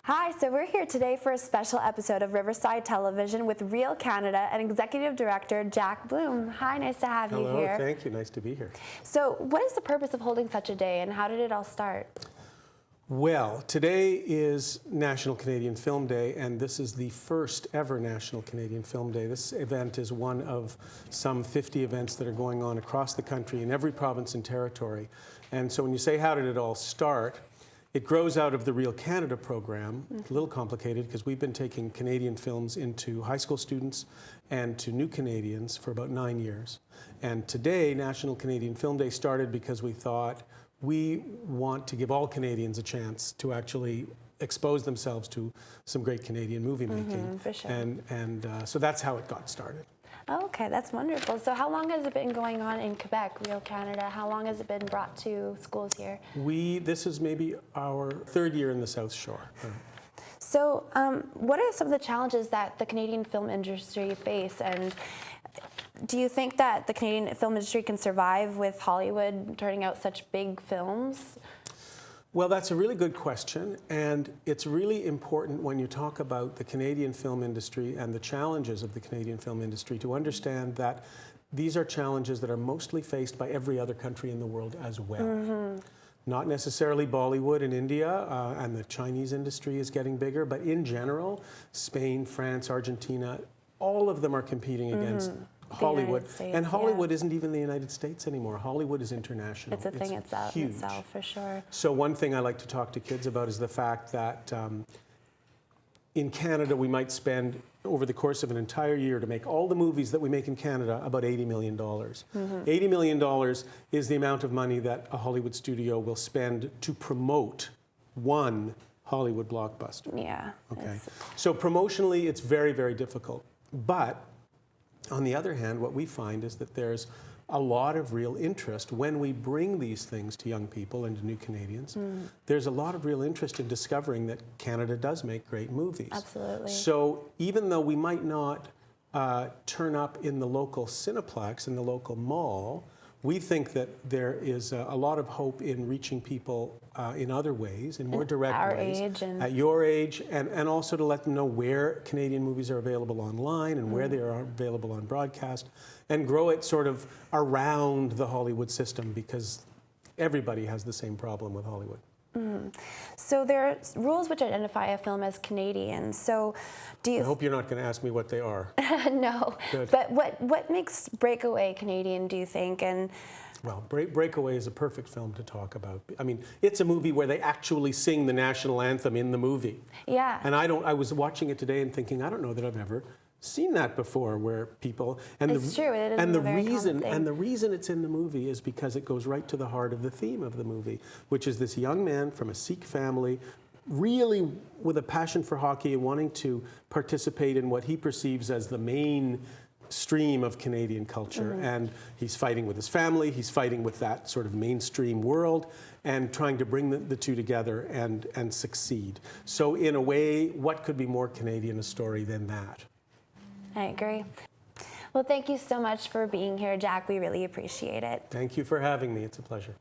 Hi, so we're here today for a special episode of Riverside Television with Real Canada and Executive Director Jack Blum. Hi, nice to have you here. Hello, thank you. Nice to be here. So what is the purpose of holding such a day and how did it all start? Well, today is National Canadian Film Day, and this is the first ever National Canadian Film Day. This event is one of some 50 events that are going on across the country in every province and territory. And so when you say, how did it all start? It grows out of the Real Canada program. It's a little complicated because we've been taking Canadian films into high school students and to new Canadians for about 9 years. And today, National Canadian Film Day started because we thought we want to give all Canadians a chance to actually expose themselves to some great Canadian movie making. For sure. And so that's how it got started. Oh, okay, that's wonderful. So how long has it been going on in Quebec, Real Canada? How long has it been brought to schools here? This is maybe our third year in the South Shore. So what are some of the challenges that the Canadian film industry face, and do you think that the Canadian film industry can survive with Hollywood turning out such big films? Well, that's a really good question, and it's really important when you talk about the Canadian film industry and the challenges of the Canadian film industry to understand that these are challenges that are mostly faced by every other country in the world as well. Not necessarily Bollywood in India, and the Chinese industry is getting bigger, but in general, Spain, France, Argentina, all of them are competing against Hollywood. And Hollywood isn't even the United States anymore. Hollywood is international. It's a thing itself, for sure. So one thing I like to talk to kids about is the fact that in Canada we might spend over the course of an entire year to make all the movies that we make in Canada about $80 million. $80 million is the amount of money that a Hollywood studio will spend to promote one Hollywood blockbuster. Yeah. Okay. So promotionally it's very, very difficult. But on the other hand, what we find is that there's a lot of real interest when we bring these things to young people and to new Canadians. There's a lot of real interest in discovering that Canada does make great movies. Absolutely. So even though we might not turn up in the local Cineplex, in the local mall, we think that there is a lot of hope in reaching people in other ways, in more direct ways. At your age, and also to let them know where Canadian movies are available online and where they are available on broadcast, and grow it sort of around the Hollywood system, because everybody has the same problem with Hollywood. So there are rules which identify a film as Canadian. So do you... I hope you're not going to ask me what they are. No. Good. But what makes Breakaway Canadian, do you think? And well, Breakaway is a perfect film to talk about. I mean, it's a movie where they actually sing the national anthem in the movie. Yeah. And I was watching it today and thinking, I don't know that I've ever seen that before, where people it's true. It isn't a very common thing. And the reason it's in the movie is because it goes right to the heart of the theme of the movie, which is this young man from a Sikh family, really with a passion for hockey and wanting to participate in what he perceives as the main stream of Canadian culture. And he's fighting with his family, he's fighting with that sort of mainstream world, and trying to bring the two together and succeed. So in a way, what could be more Canadian a story than that? I agree. Well, thank you so much for being here, Jack. We really appreciate it. Thank you for having me. It's a pleasure.